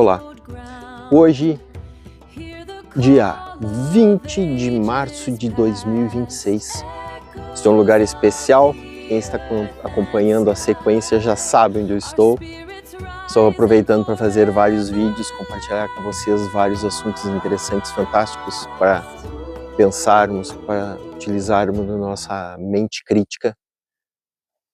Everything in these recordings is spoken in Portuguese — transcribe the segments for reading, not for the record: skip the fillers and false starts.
Olá, hoje, dia 20 de março de 2026, estou em um lugar especial. Quem está acompanhando a sequência já sabe onde eu estou. Estou aproveitando para fazer vários vídeos, compartilhar com vocês vários assuntos interessantes, fantásticos para pensarmos, para utilizarmos na nossa mente crítica,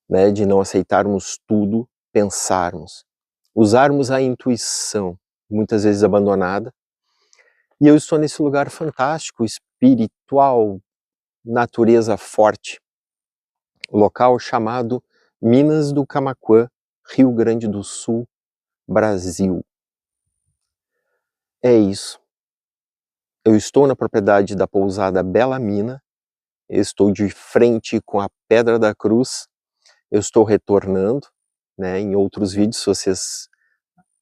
né, de não aceitarmos tudo, pensarmos, usarmos a intuição, muitas vezes abandonada. E eu estou nesse lugar fantástico, espiritual, natureza forte, local chamado Minas do Camaquã, Rio Grande do Sul, Brasil. É isso. Eu estou na propriedade da pousada Bela Mina, eu estou de frente com a Pedra da Cruz, eu estou retornando, né, em outros vídeos, se vocês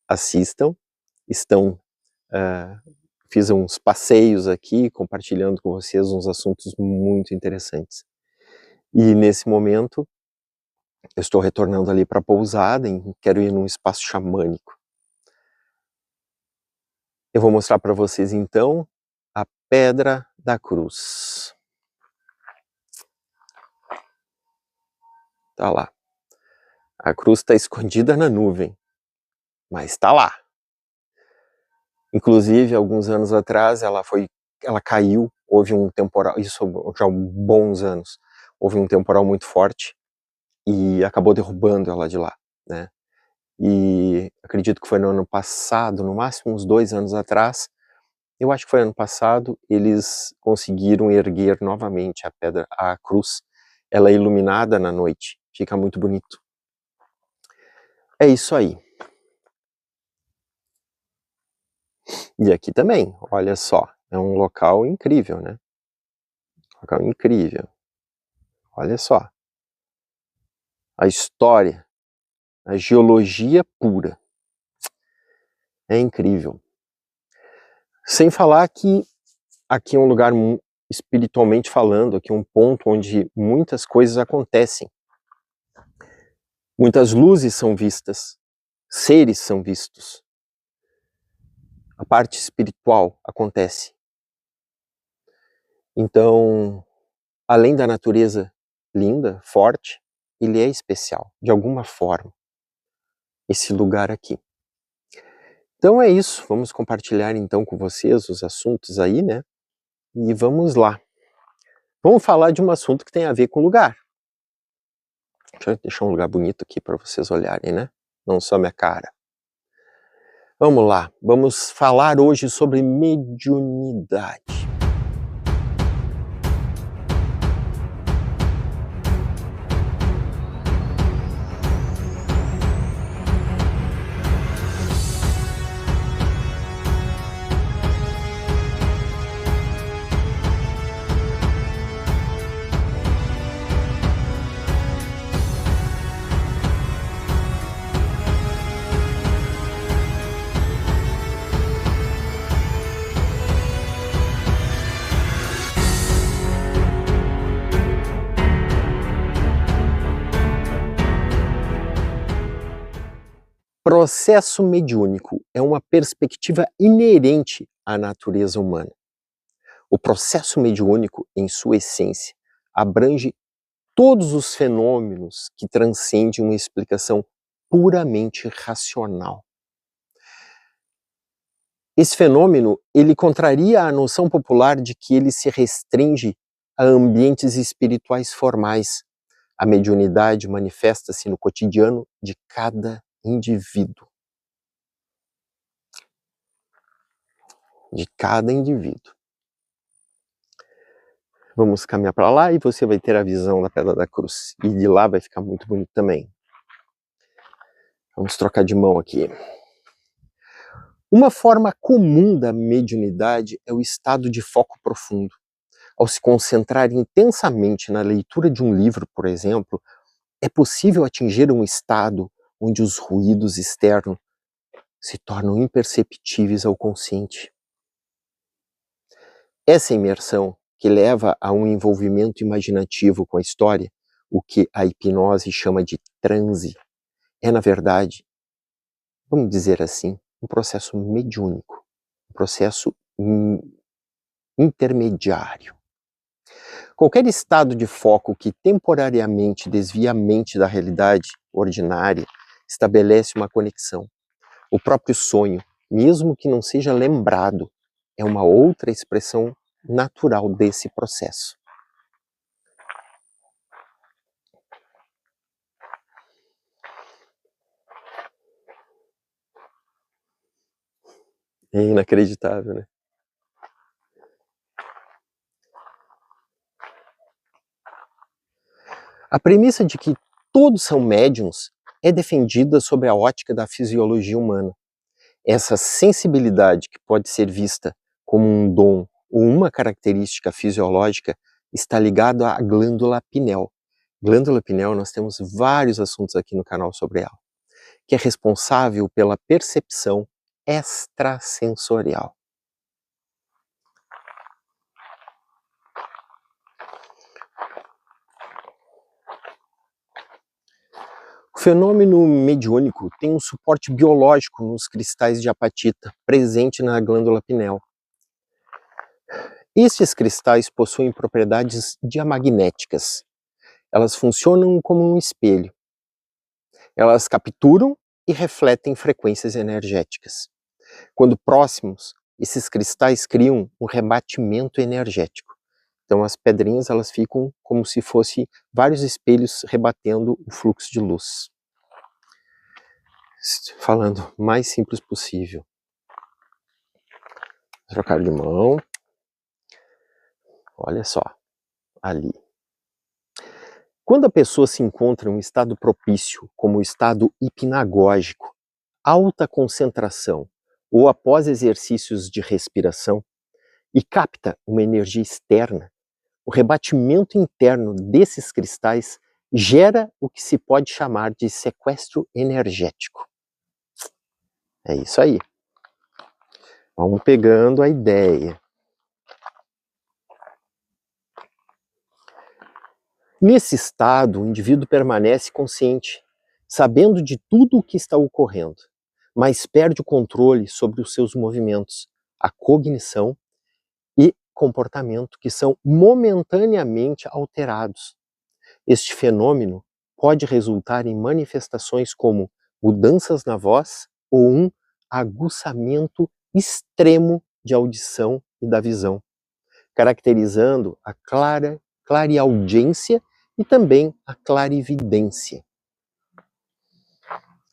assistam, fiz uns passeios aqui, compartilhando com vocês uns assuntos muito interessantes. E nesse momento, eu estou retornando ali para a pousada, quero ir num espaço xamânico. Eu vou mostrar para vocês então a Pedra da Cruz. Tá lá. A cruz está escondida na nuvem, mas está lá. Inclusive, alguns anos atrás, ela caiu, houve um temporal, isso já há bons anos, houve um temporal muito forte e acabou derrubando ela de lá, né? E acredito que foi no ano passado, no máximo uns 2 anos atrás, eu acho que foi ano passado, eles conseguiram erguer novamente a cruz. Ela é iluminada na noite, fica muito bonito. É isso aí. E aqui também, olha só, é um local incrível, né? Local incrível. Olha só. A história, a geologia pura. É incrível. Sem falar que aqui é um lugar, espiritualmente falando, aqui é um ponto onde muitas coisas acontecem. Muitas luzes são vistas, seres são vistos. A parte espiritual acontece. Então, além da natureza linda, forte, ele é especial, de alguma forma, esse lugar aqui. Então é isso, vamos compartilhar então com vocês os assuntos aí, né? E vamos lá. Vamos falar de um assunto que tem a ver com o lugar. Deixa eu deixar um lugar bonito aqui para vocês olharem, né? Não só minha cara. Vamos lá, vamos falar hoje sobre mediunidade. Processo mediúnico é uma perspectiva inerente à natureza humana. O processo mediúnico, em sua essência, abrange todos os fenômenos que transcendem uma explicação puramente racional. Esse fenômeno, ele contraria a noção popular de que ele se restringe a ambientes espirituais formais. A mediunidade manifesta-se no cotidiano de cada indivíduo. De cada indivíduo. Vamos caminhar para lá e você vai ter a visão da Pedra da Cruz. E de lá vai ficar muito bonito também. Vamos trocar de mão aqui. Uma forma comum da mediunidade é o estado de foco profundo. Ao se concentrar intensamente na leitura de um livro, por exemplo, é possível atingir um estado onde os ruídos externos se tornam imperceptíveis ao consciente. Essa imersão, que leva a um envolvimento imaginativo com a história, o que a hipnose chama de transe, é, na verdade, vamos dizer assim, um processo mediúnico, um processo intermediário. Qualquer estado de foco que temporariamente desvia a mente da realidade ordinária estabelece uma conexão. O próprio sonho, mesmo que não seja lembrado, é uma outra expressão natural desse processo. É inacreditável, né? A premissa de que todos são médiums é defendida sob a ótica da fisiologia humana. Essa sensibilidade, que pode ser vista como um dom ou uma característica fisiológica, está ligada à glândula pineal. Glândula pineal, nós temos vários assuntos aqui no canal sobre ela, que é responsável pela percepção extrasensorial. O fenômeno mediúnico tem um suporte biológico nos cristais de apatita, presente na glândula pineal. Estes cristais possuem propriedades diamagnéticas. Elas funcionam como um espelho. Elas capturam e refletem frequências energéticas. Quando próximos, esses cristais criam um rebatimento energético. Então as pedrinhas, elas ficam como se fossem vários espelhos rebatendo o fluxo de luz. Falando o mais simples possível. Trocar de mão. Olha só, ali. Quando a pessoa se encontra em um estado propício, como o estado hipnagógico, alta concentração ou após exercícios de respiração, e capta uma energia externa, o rebatimento interno desses cristais gera o que se pode chamar de sequestro energético. É isso aí. Vamos pegando a ideia. Nesse estado, o indivíduo permanece consciente, sabendo de tudo o que está ocorrendo, mas perde o controle sobre os seus movimentos, a cognição e comportamento, que são momentaneamente alterados. Este fenômeno pode resultar em manifestações como mudanças na voz ou um aguçamento extremo de audição e da visão, caracterizando a clareaudiência e também a clarividência.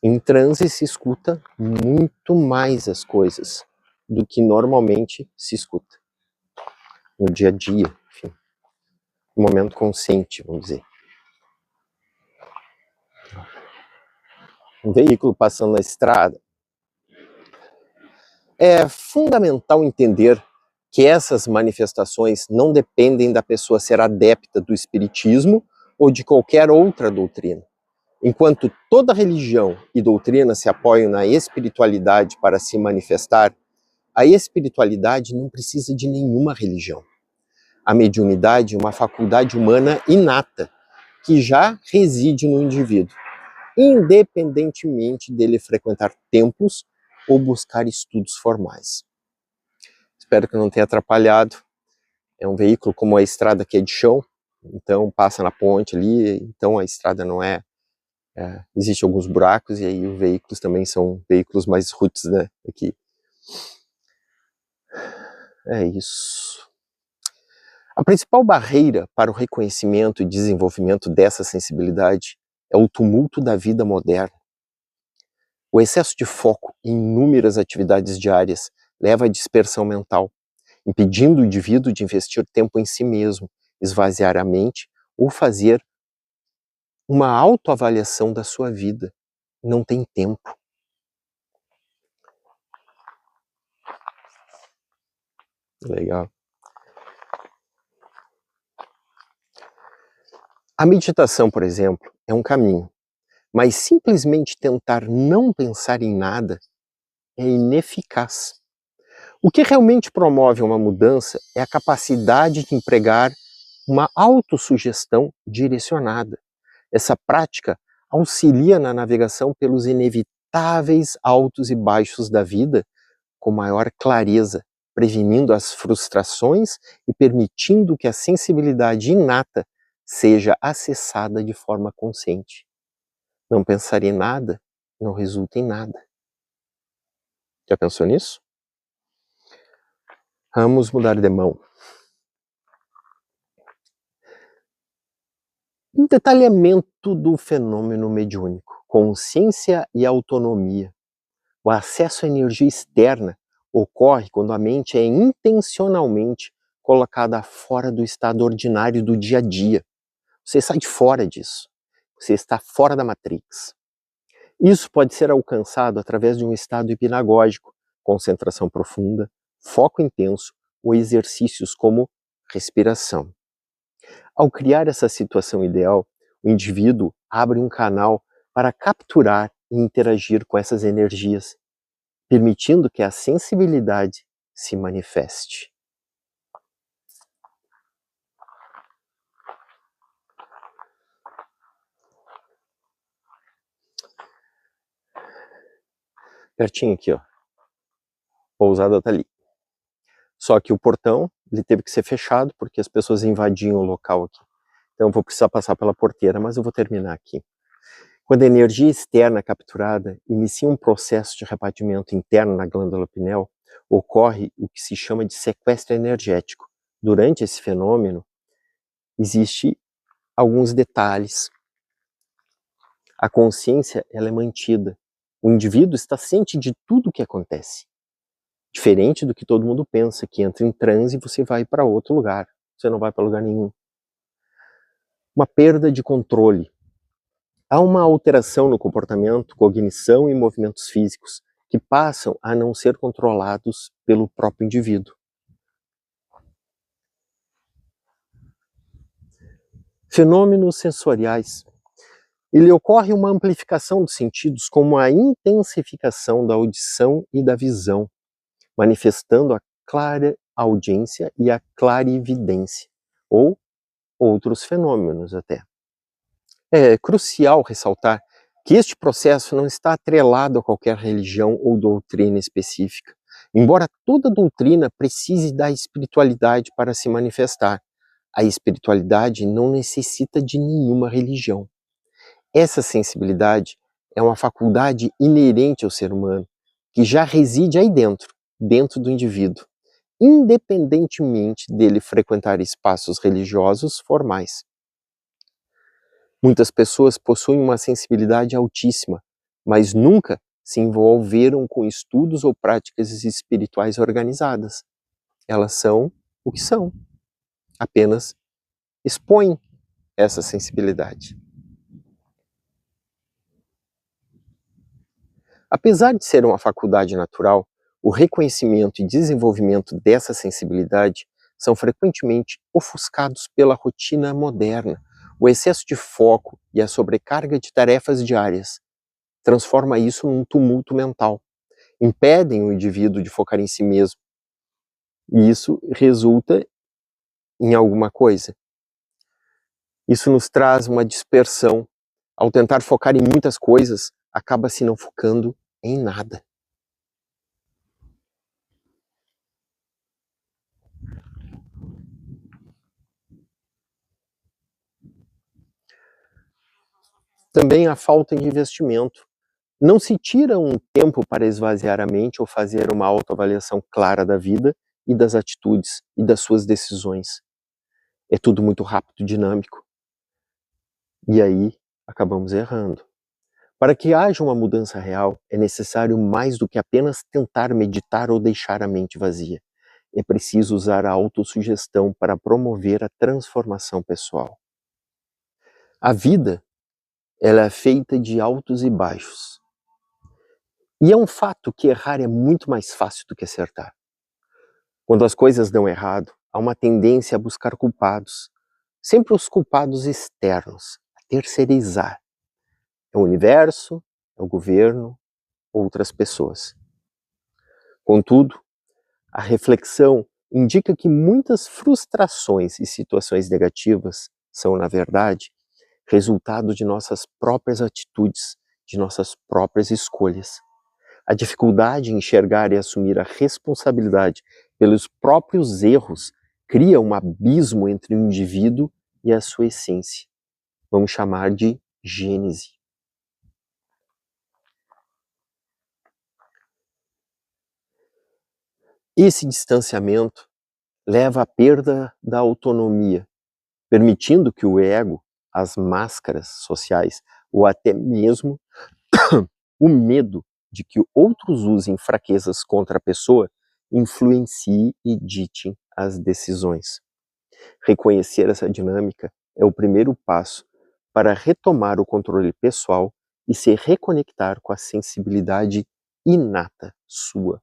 Em transe se escuta muito mais as coisas do que normalmente se escuta no dia a dia, enfim, no momento consciente, vamos dizer. Um veículo passando na estrada. É fundamental entender que essas manifestações não dependem da pessoa ser adepta do espiritismo ou de qualquer outra doutrina. Enquanto toda religião e doutrina se apoiam na espiritualidade para se manifestar, a espiritualidade não precisa de nenhuma religião. A mediunidade é uma faculdade humana inata, que já reside no indivíduo, independentemente dele frequentar templos ou buscar estudos formais. Espero que não tenha atrapalhado. É um veículo como a estrada que é de chão, então passa na ponte ali, então a estrada não é... Existem alguns buracos e aí os veículos também são veículos mais roots, né, aqui. É isso. A principal barreira para o reconhecimento e desenvolvimento dessa sensibilidade é o tumulto da vida moderna. O excesso de foco em inúmeras atividades diárias leva à dispersão mental, impedindo o indivíduo de investir tempo em si mesmo, esvaziar a mente ou fazer uma autoavaliação da sua vida. Não tem tempo. Legal. A meditação, por exemplo, é um caminho, mas simplesmente tentar não pensar em nada é ineficaz. O que realmente promove uma mudança é a capacidade de empregar uma autossugestão direcionada. Essa prática auxilia na navegação pelos inevitáveis altos e baixos da vida com maior clareza, prevenindo as frustrações e permitindo que a sensibilidade inata seja acessada de forma consciente. Não pensar em nada não resulta em nada. Já pensou nisso? Vamos mudar de mão. Um detalhamento do fenômeno mediúnico, consciência e autonomia. O acesso à energia externa ocorre quando a mente é intencionalmente colocada fora do estado ordinário do dia a dia. Você sai de fora disso. Você está fora da Matrix. Isso pode ser alcançado através de um estado hipnagógico, concentração profunda, foco intenso ou exercícios como respiração. Ao criar essa situação ideal, o indivíduo abre um canal para capturar e interagir com essas energias, permitindo que a sensibilidade se manifeste. Pertinho aqui, ó. A pousada tá ali. Só que o portão, ele teve que ser fechado porque as pessoas invadiam o local aqui. Então eu vou precisar passar pela porteira, mas eu vou terminar aqui. Quando a energia externa é capturada inicia um processo de repartimento interno na glândula pineal, ocorre o que se chama de sequestro energético. Durante esse fenômeno, existem alguns detalhes. A consciência ela é mantida. O indivíduo está ciente de tudo o que acontece. Diferente do que todo mundo pensa, que entra em transe e você vai para outro lugar. Você não vai para lugar nenhum. Uma perda de controle. Há uma alteração no comportamento, cognição e movimentos físicos que passam a não ser controlados pelo próprio indivíduo. Fenômenos sensoriais. Ele ocorre uma amplificação dos sentidos como a intensificação da audição e da visão, manifestando a clara audiência e a clarividência, ou outros fenômenos até. É crucial ressaltar que este processo não está atrelado a qualquer religião ou doutrina específica, embora toda doutrina precise da espiritualidade para se manifestar. A espiritualidade não necessita de nenhuma religião. Essa sensibilidade é uma faculdade inerente ao ser humano, que já reside aí dentro do indivíduo, independentemente dele frequentar espaços religiosos formais. Muitas pessoas possuem uma sensibilidade altíssima, mas nunca se envolveram com estudos ou práticas espirituais organizadas. Elas são o que são. Apenas expõem essa sensibilidade. Apesar de ser uma faculdade natural, o reconhecimento e desenvolvimento dessa sensibilidade são frequentemente ofuscados pela rotina moderna. O excesso de foco e a sobrecarga de tarefas diárias transforma isso num tumulto mental, impedem o indivíduo de focar em si mesmo. E isso resulta em alguma coisa. Isso nos traz uma dispersão. Ao tentar focar em muitas coisas, acaba se não focando em nada. Também a falta de investimento. Não se tira um tempo para esvaziar a mente ou fazer uma autoavaliação clara da vida e das atitudes e das suas decisões. É tudo muito rápido, dinâmico. E aí acabamos errando. Para que haja uma mudança real, é necessário mais do que apenas tentar meditar ou deixar a mente vazia. É preciso usar a autossugestão para promover a transformação pessoal. A vida, ela é feita de altos e baixos. E é um fato que errar é muito mais fácil do que acertar. Quando as coisas dão errado, há uma tendência a buscar culpados. Sempre os culpados externos, a terceirizar. É o universo, é o governo, outras pessoas. Contudo, a reflexão indica que muitas frustrações e situações negativas são, na verdade, resultado de nossas próprias atitudes de nossas próprias escolhas. A dificuldade em enxergar e assumir a responsabilidade pelos próprios erros cria um abismo entre o indivíduo e a sua essência. Vamos chamar de gênese. Esse distanciamento leva à perda da autonomia, permitindo que o ego, as máscaras sociais ou até mesmo o medo de que outros usem fraquezas contra a pessoa influencie e ditem as decisões. Reconhecer essa dinâmica é o primeiro passo para retomar o controle pessoal e se reconectar com a sensibilidade inata sua.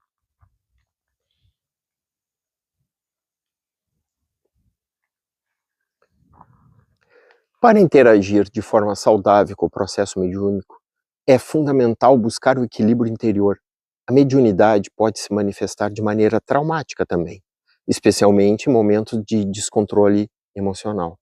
Para interagir de forma saudável com o processo mediúnico, é fundamental buscar o equilíbrio interior. A mediunidade pode se manifestar de maneira traumática também, especialmente em momentos de descontrole emocional.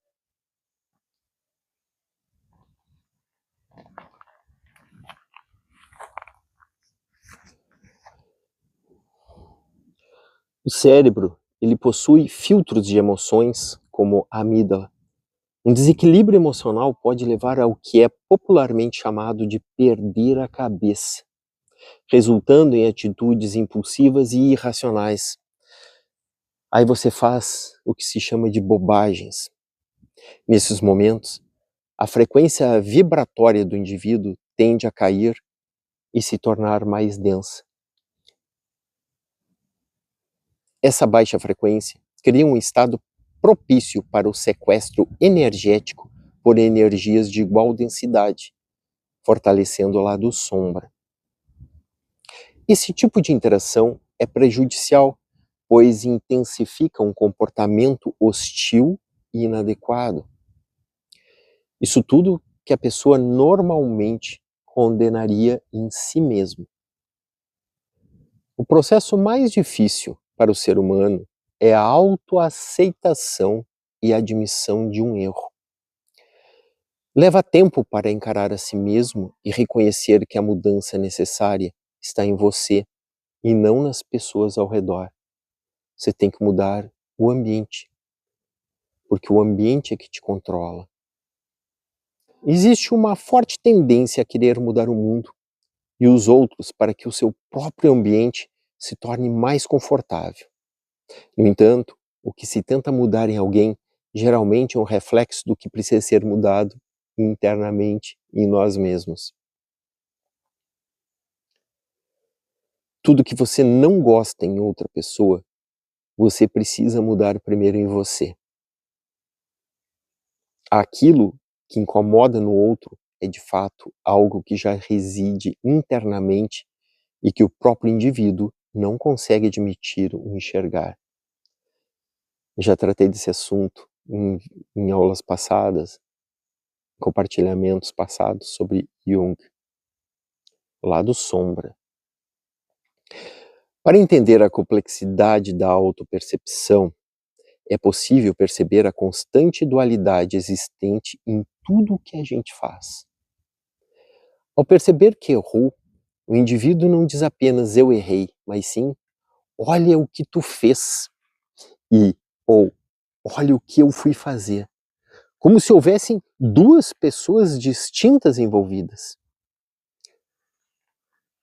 O cérebro, ele possui filtros de emoções, como a amígdala. Um desequilíbrio emocional pode levar ao que é popularmente chamado de perder a cabeça, resultando em atitudes impulsivas e irracionais. Aí você faz o que se chama de bobagens. Nesses momentos, a frequência vibratória do indivíduo tende a cair e se tornar mais densa. Essa baixa frequência cria um estado propício para o sequestro energético por energias de igual densidade, fortalecendo o lado sombra. Esse tipo de interação é prejudicial, pois intensifica um comportamento hostil e inadequado. Isso tudo que a pessoa normalmente condenaria em si mesma. O processo mais difícil para o ser humano é a autoaceitação e admissão de um erro. Leva tempo para encarar a si mesmo e reconhecer que a mudança necessária está em você e não nas pessoas ao redor. Você tem que mudar o ambiente, porque o ambiente é que te controla. Existe uma forte tendência a querer mudar o mundo e os outros para que o seu próprio ambiente se torne mais confortável. No entanto, o que se tenta mudar em alguém geralmente é um reflexo do que precisa ser mudado internamente em nós mesmos. Tudo que você não gosta em outra pessoa, você precisa mudar primeiro em você. Aquilo que incomoda no outro é de fato algo que já reside internamente e que o próprio indivíduo não consegue admitir ou enxergar. Já tratei desse assunto em aulas passadas, compartilhamentos passados sobre Jung, o lado sombra. Para entender a complexidade da autopercepção, é possível perceber a constante dualidade existente em tudo o que a gente faz. Ao perceber que errou, o indivíduo não diz apenas eu errei, mas sim, olha o que tu fez ou olha o que eu fui fazer. Como se houvessem duas pessoas distintas envolvidas.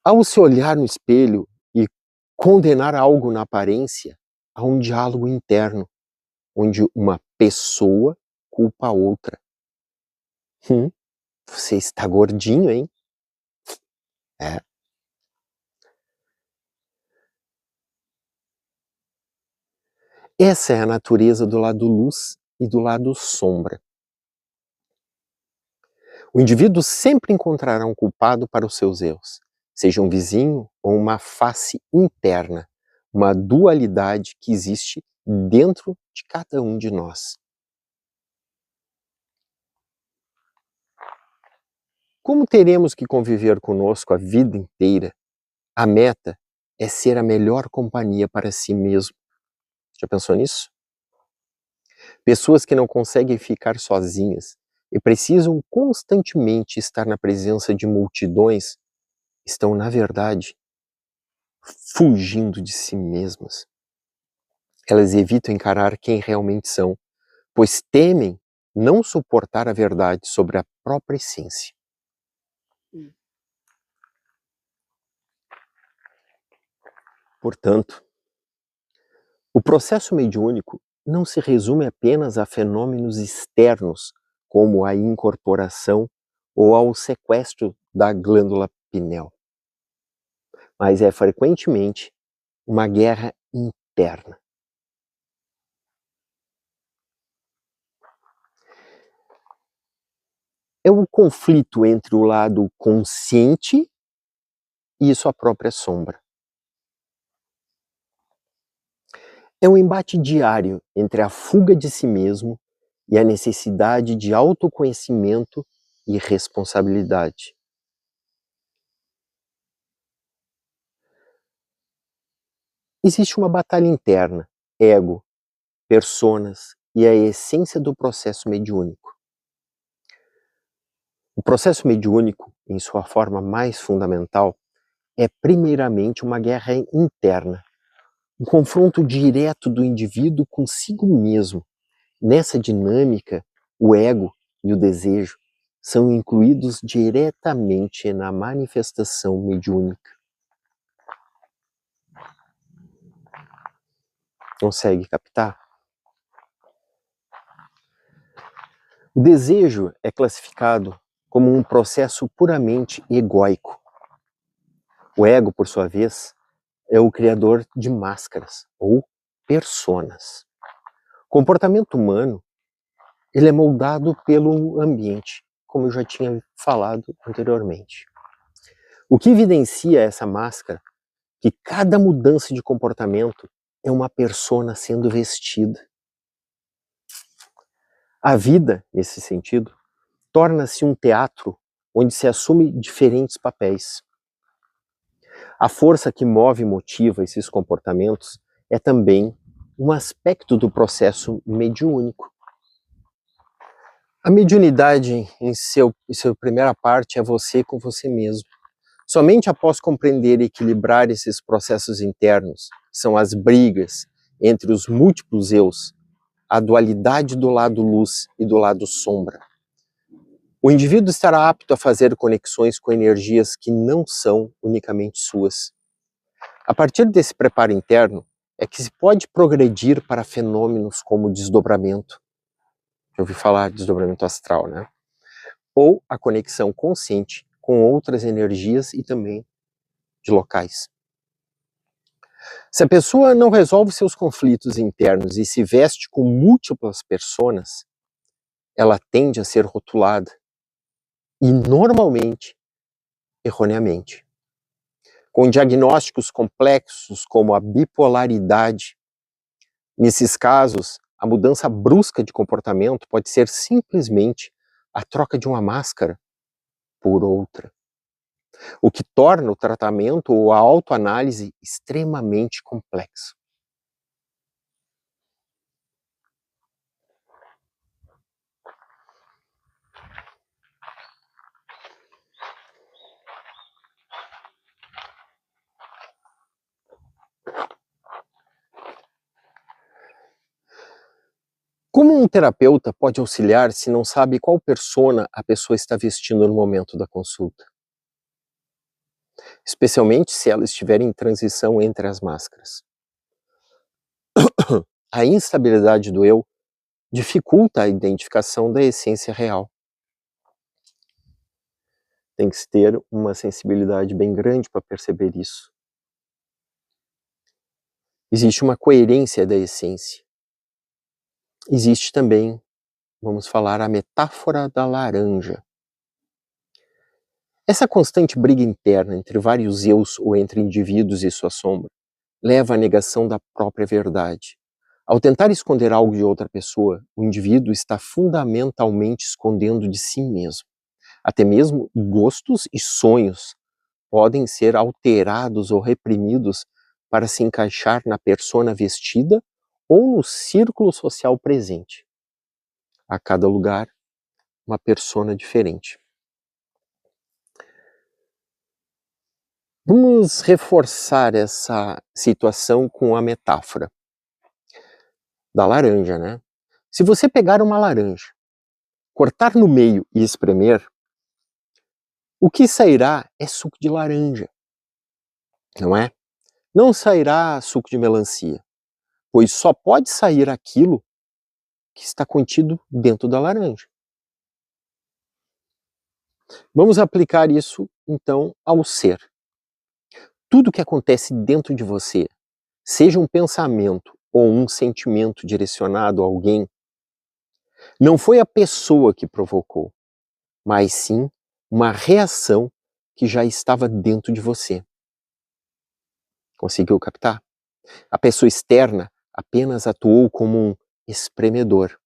Ao se olhar no espelho e condenar algo na aparência, há um diálogo interno, onde uma pessoa culpa a outra. Você está gordinho, hein? É. Essa é a natureza do lado luz e do lado sombra. O indivíduo sempre encontrará um culpado para os seus erros, seja um vizinho ou uma face interna, uma dualidade que existe dentro de cada um de nós. Como teremos que conviver conosco a vida inteira, a meta é ser a melhor companhia para si mesmo. Já pensou nisso? Pessoas que não conseguem ficar sozinhas e precisam constantemente estar na presença de multidões estão, na verdade, fugindo de si mesmas. Elas evitam encarar quem realmente são, pois temem não suportar a verdade sobre a própria essência. Portanto, o processo mediúnico não se resume apenas a fenômenos externos, como a incorporação ou ao sequestro da glândula pineal, mas é frequentemente uma guerra interna. É um conflito entre o lado consciente e sua própria sombra. É um embate diário entre a fuga de si mesmo e a necessidade de autoconhecimento e responsabilidade. Existe uma batalha interna, ego, personas e a essência do processo mediúnico. O processo mediúnico, em sua forma mais fundamental, é primeiramente uma guerra interna, um confronto direto do indivíduo consigo mesmo. Nessa dinâmica, o ego e o desejo são incluídos diretamente na manifestação mediúnica. Consegue captar? O desejo é classificado como um processo puramente egóico. O ego, por sua vez, é o criador de máscaras ou personas. O comportamento humano, ele é moldado pelo ambiente, como eu já tinha falado anteriormente. O que evidencia essa máscara? Que cada mudança de comportamento é uma persona sendo vestida. A vida, nesse sentido, torna-se um teatro onde se assume diferentes papéis. A força que move e motiva esses comportamentos é também um aspecto do processo mediúnico. A mediunidade, em sua primeira parte, é você com você mesmo. Somente após compreender e equilibrar esses processos internos, que são as brigas entre os múltiplos eus, a dualidade do lado luz e do lado sombra, o indivíduo estará apto a fazer conexões com energias que não são unicamente suas. A partir desse preparo interno, é que se pode progredir para fenômenos como desdobramento. Já ouvi falar de desdobramento astral, né? Ou a conexão consciente com outras energias e também de locais. Se a pessoa não resolve seus conflitos internos e se veste com múltiplas personas, ela tende a ser rotulada, e normalmente, erroneamente, com diagnósticos complexos como a bipolaridade. Nesses casos, a mudança brusca de comportamento pode ser simplesmente a troca de uma máscara por outra, o que torna o tratamento ou a autoanálise extremamente complexo. Como um terapeuta pode auxiliar se não sabe qual persona a pessoa está vestindo no momento da consulta? Especialmente se ela estiver em transição entre as máscaras. A instabilidade do eu dificulta a identificação da essência real. Tem que se ter uma sensibilidade bem grande para perceber isso. Existe uma coerência da essência. Existe também, vamos falar, a metáfora da laranja. Essa constante briga interna entre vários eus ou entre indivíduos e sua sombra leva à negação da própria verdade. Ao tentar esconder algo de outra pessoa, o indivíduo está fundamentalmente escondendo de si mesmo. Até mesmo gostos e sonhos podem ser alterados ou reprimidos para se encaixar na persona vestida ou no círculo social presente. A cada lugar, uma persona diferente. Vamos reforçar essa situação com a metáfora da laranja, né? Se você pegar uma laranja, cortar no meio e espremer, o que sairá é suco de laranja, não é? Não sairá suco de melancia, pois só pode sair aquilo que está contido dentro da laranja. Vamos aplicar isso, então, ao ser. Tudo que acontece dentro de você, seja um pensamento ou um sentimento direcionado a alguém, não foi a pessoa que provocou, mas sim uma reação que já estava dentro de você. Conseguiu captar? A pessoa externa apenas atuou como um espremedor,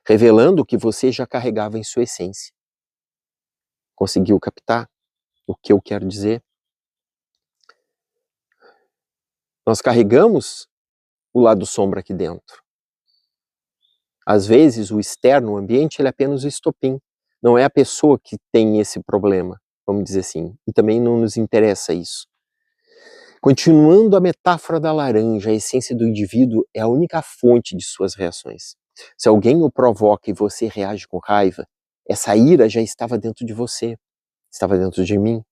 revelando o que você já carregava em sua essência. Conseguiu captar o que eu quero dizer? Nós carregamos o lado sombra aqui dentro. Às vezes, o externo, o ambiente, ele é apenas o estopim. Não é a pessoa que tem esse problema, vamos dizer assim. E também não nos interessa isso. Continuando a metáfora da laranja, a essência do indivíduo é a única fonte de suas reações. Se alguém o provoca e você reage com raiva, essa ira já estava dentro de você, estava dentro de mim.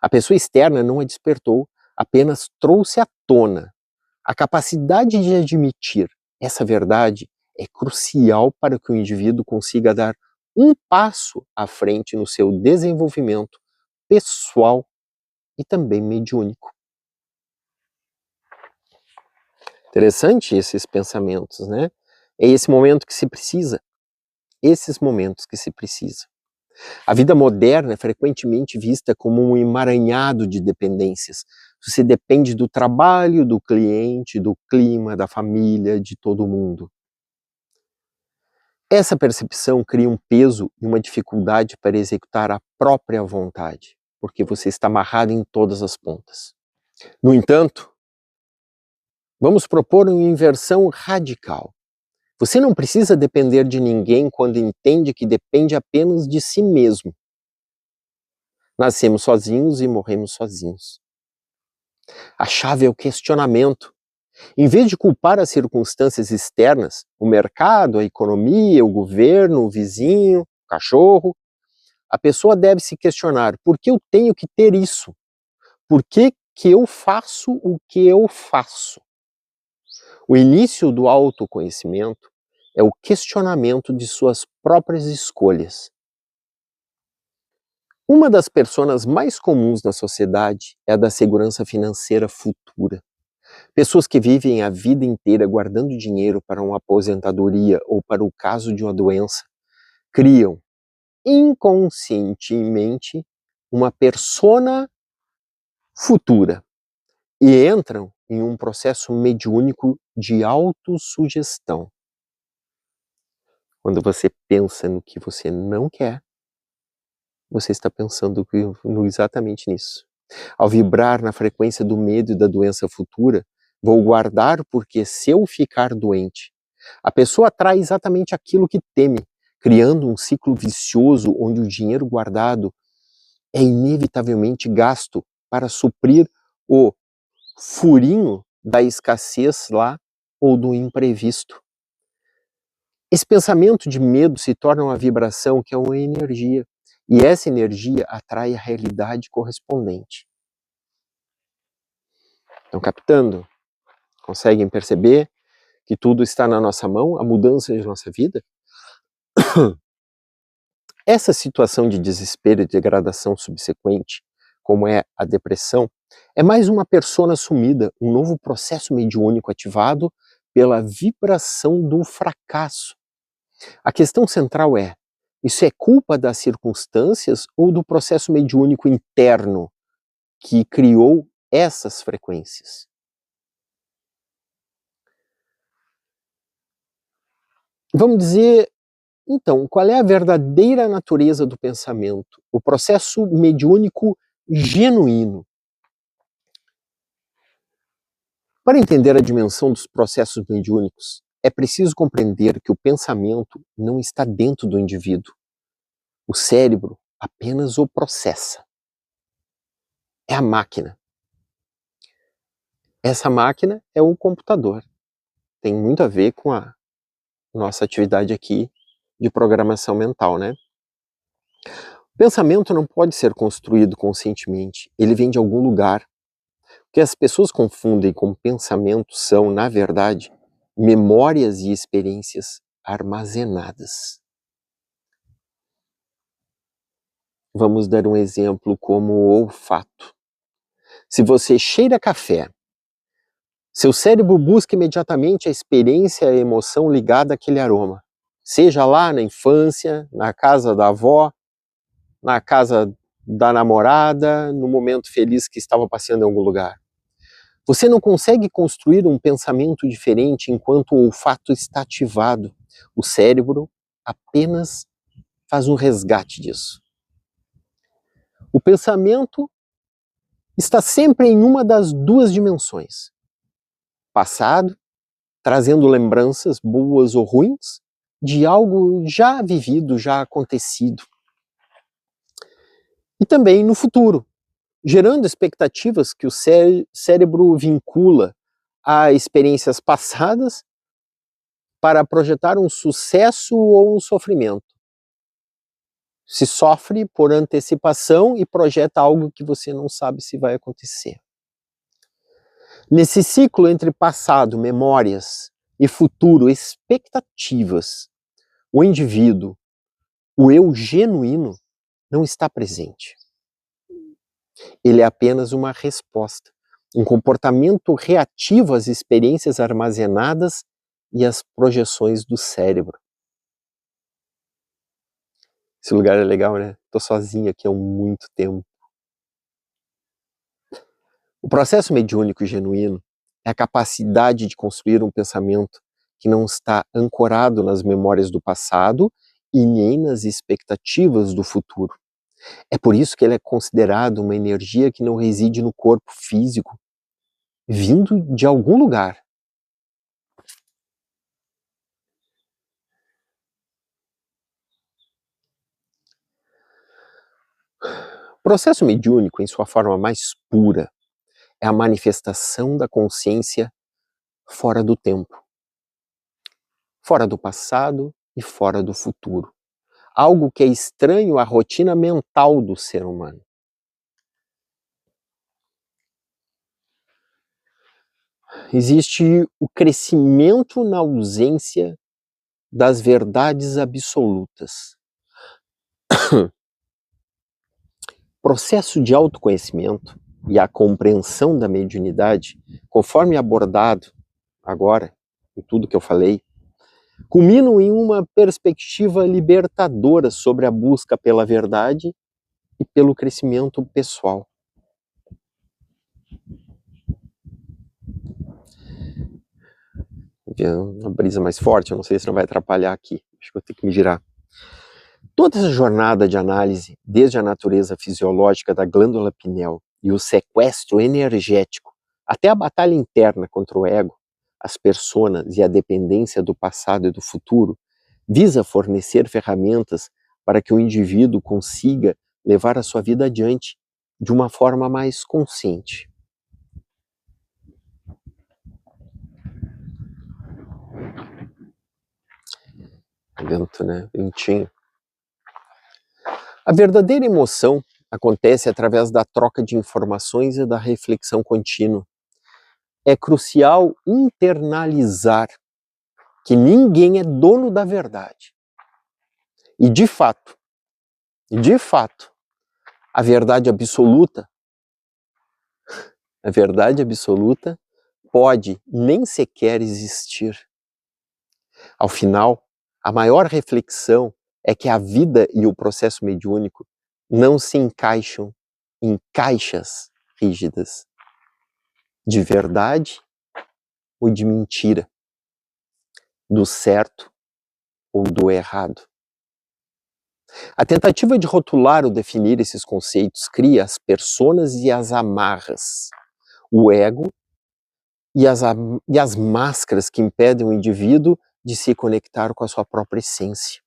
A pessoa externa não a despertou, apenas trouxe à tona. A capacidade de admitir essa verdade é crucial para que o indivíduo consiga dar um passo à frente no seu desenvolvimento pessoal e também mediúnico. Interessante esses pensamentos, né? É esse momento que se precisa. Esses momentos que se precisa. A vida moderna é frequentemente vista como um emaranhado de dependências. Você depende do trabalho, do cliente, do clima, da família, de todo mundo. Essa percepção cria um peso e uma dificuldade para executar a própria vontade, porque você está amarrado em todas as pontas. No entanto, vamos propor uma inversão radical. Você não precisa depender de ninguém quando entende que depende apenas de si mesmo. Nascemos sozinhos e morremos sozinhos. A chave é o questionamento. Em vez de culpar as circunstâncias externas, o mercado, a economia, o governo, o vizinho, o cachorro, a pessoa deve se questionar: por que eu tenho que ter isso? Por que eu faço o que eu faço? O início do autoconhecimento é o questionamento de suas próprias escolhas. Uma das personas mais comuns na sociedade é a da segurança financeira futura. Pessoas que vivem a vida inteira guardando dinheiro para uma aposentadoria ou para o caso de uma doença, criam inconscientemente uma persona futura e entram em um processo mediúnico de autossugestão. Quando você pensa no que você não quer, você está pensando exatamente nisso. Ao vibrar na frequência do medo e da doença futura, vou guardar porque se eu ficar doente, a pessoa atrai exatamente aquilo que teme, criando um ciclo vicioso onde o dinheiro guardado é inevitavelmente gasto para suprir o furinho da escassez lá ou do imprevisto. Esse pensamento de medo se torna uma vibração que é uma energia, e essa energia atrai a realidade correspondente. Estão captando? Conseguem perceber que tudo está na nossa mão, a mudança de nossa vida? Essa situação de desespero e degradação subsequente, como é a depressão, é mais uma persona sumida, um novo processo mediúnico ativado pela vibração do fracasso. A questão central é: isso é culpa das circunstâncias ou do processo mediúnico interno que criou essas frequências? Vamos dizer, então, qual é a verdadeira natureza do pensamento? O processo mediúnico genuíno. Para entender a dimensão dos processos mediúnicos, é preciso compreender que o pensamento não está dentro do indivíduo. O cérebro apenas o processa. É a máquina. Essa máquina é o computador. Tem muito a ver com a nossa atividade aqui de programação mental, né? O pensamento não pode ser construído conscientemente. Ele vem de algum lugar. O que as pessoas confundem com pensamento são, na verdade, memórias e experiências armazenadas. Vamos dar um exemplo como o olfato. Se você cheira café, seu cérebro busca imediatamente a experiência e a emoção ligada àquele aroma. Seja lá na infância, na casa da avó, na casa da namorada, no momento feliz que estava passeando em algum lugar. Você não consegue construir um pensamento diferente enquanto o olfato está ativado. O cérebro apenas faz um resgate disso. O pensamento está sempre em uma das duas dimensões. Passado, trazendo lembranças boas ou ruins de algo já vivido, já acontecido. E também no futuro, gerando expectativas que o cérebro vincula a experiências passadas para projetar um sucesso ou um sofrimento. Se sofre por antecipação e projeta algo que você não sabe se vai acontecer. Nesse ciclo entre passado, memórias e futuro, expectativas, o indivíduo, o eu genuíno, não está presente. Ele é apenas uma resposta, um comportamento reativo às experiências armazenadas e às projeções do cérebro. Esse lugar é legal, né? Tô sozinho aqui há muito tempo. O processo mediúnico genuíno é a capacidade de construir um pensamento que não está ancorado nas memórias do passado e nem nas expectativas do futuro. É por isso que ele é considerado uma energia que não reside no corpo físico, vindo de algum lugar. O processo mediúnico, em sua forma mais pura, é a manifestação da consciência fora do tempo, fora do passado e fora do futuro. Algo que é estranho à rotina mental do ser humano. Existe o crescimento na ausência das verdades absolutas. O processo de autoconhecimento e a compreensão da mediunidade, conforme abordado agora, em tudo que eu falei, culminam em uma perspectiva libertadora sobre a busca pela verdade e pelo crescimento pessoal. Uma brisa mais forte, eu não sei se não vai atrapalhar aqui, acho que vou ter que me girar. Toda essa jornada de análise, desde a natureza fisiológica da glândula pineal e o sequestro energético, até a batalha interna contra o ego, as personas e a dependência do passado e do futuro, visa fornecer ferramentas para que o indivíduo consiga levar a sua vida adiante de uma forma mais consciente. Vento, né? Ventinho. A verdadeira emoção acontece através da troca de informações e da reflexão contínua. É crucial internalizar que ninguém é dono da verdade. E de fato, a verdade absoluta pode nem sequer existir. Ao final, a maior reflexão é que a vida e o processo mediúnico não se encaixam em caixas rígidas de verdade ou de mentira, do certo ou do errado. A tentativa de rotular ou definir esses conceitos cria as personas e as amarras, o ego e as máscaras que impedem o indivíduo de se conectar com a sua própria essência.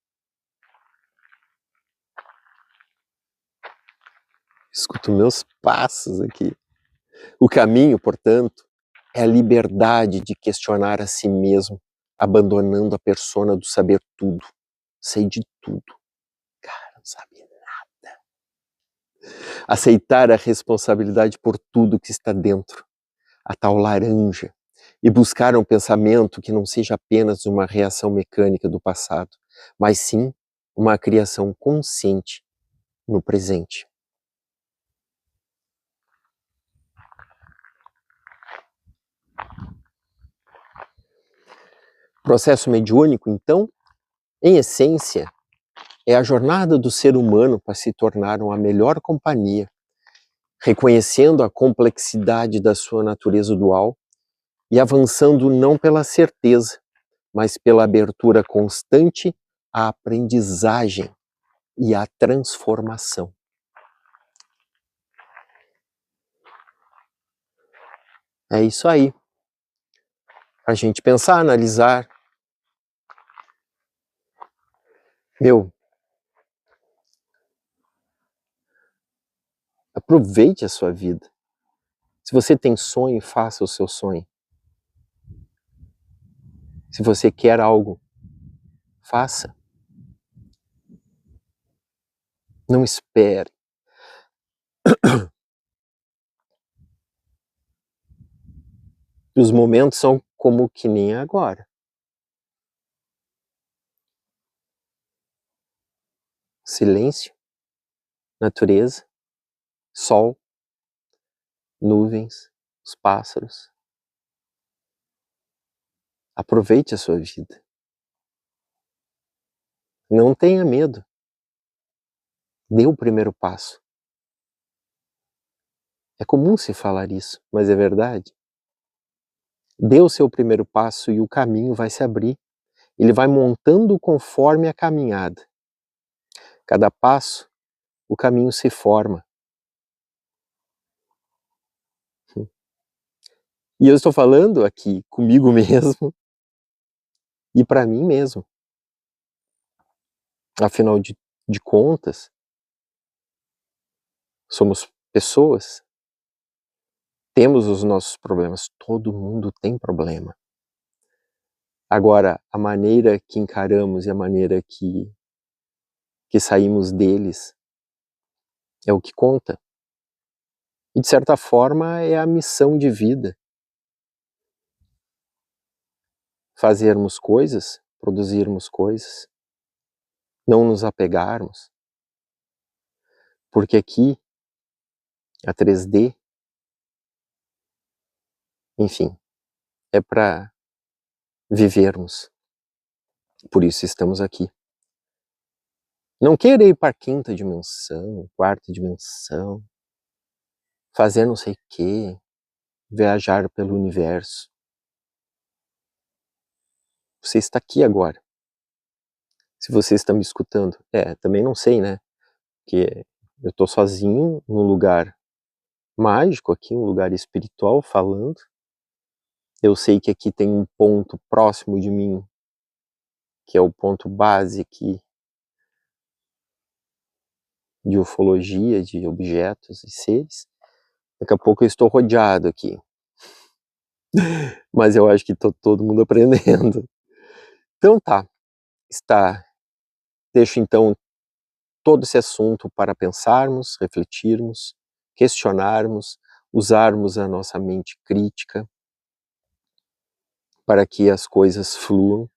Escuto meus passos aqui. O caminho, portanto, é a liberdade de questionar a si mesmo, abandonando a persona do saber tudo. Sei de tudo. Cara, não sabe nada. Aceitar a responsabilidade por tudo que está dentro, a tal laranja, e buscar um pensamento que não seja apenas uma reação mecânica do passado, mas sim uma criação consciente no presente. Processo mediúnico, então, em essência, é a jornada do ser humano para se tornar uma melhor companhia, reconhecendo a complexidade da sua natureza dual e avançando não pela certeza, mas pela abertura constante à aprendizagem e à transformação. É isso aí. A gente pensar, analisar. Aproveite a sua vida. Se você tem sonho, faça o seu sonho. Se você quer algo, faça. Não espere. Os momentos são como que nem agora. Silêncio, natureza, sol, nuvens, os pássaros. Aproveite a sua vida. Não tenha medo. Dê o primeiro passo. É comum se falar isso, mas é verdade. Dê o seu primeiro passo e o caminho vai se abrir. Ele vai montando conforme a caminhada. Cada passo, o caminho se forma. E eu estou falando aqui comigo mesmo e para mim mesmo. Afinal de contas, somos pessoas, temos os nossos problemas, todo mundo tem problema. Agora, a maneira que encaramos e a maneira que saímos deles é o que conta. E de certa forma é a missão de vida. Fazermos coisas, produzirmos coisas, não nos apegarmos. Porque aqui, a 3D, enfim, é para vivermos. Por isso estamos aqui. Não querer ir para a 5ª dimensão, 4ª dimensão, fazer não sei o quê, viajar pelo universo. Você está aqui agora. Se você está me escutando, também não sei, né? Porque eu estou sozinho num lugar mágico aqui, um lugar espiritual falando. Eu sei que aqui tem um ponto próximo de mim, que é o ponto base aqui de ufologia, de objetos e seres. Daqui a pouco eu estou rodeado aqui. Mas eu acho que estou todo mundo aprendendo. Então tá, deixo então todo esse assunto para pensarmos, refletirmos, questionarmos, usarmos a nossa mente crítica para que as coisas fluam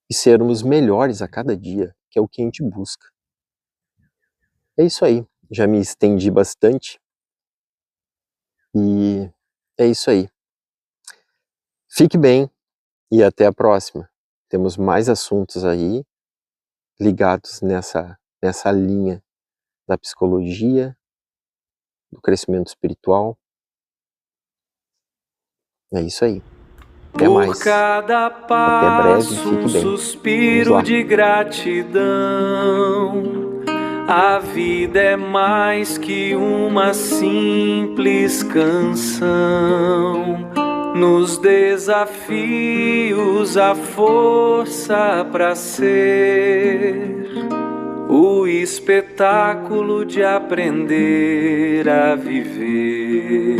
e sermos melhores a cada dia, que é o que a gente busca. É isso aí, já me estendi bastante e é isso aí. Fique bem e até a próxima. Temos mais assuntos aí ligados nessa linha da psicologia, do crescimento espiritual. É isso aí. Até mais. Por cada passo, até breve, fique bem. Suspiro de gratidão. A vida é mais que uma simples canção. Nos desafios, a força para ser o espetáculo de aprender a viver.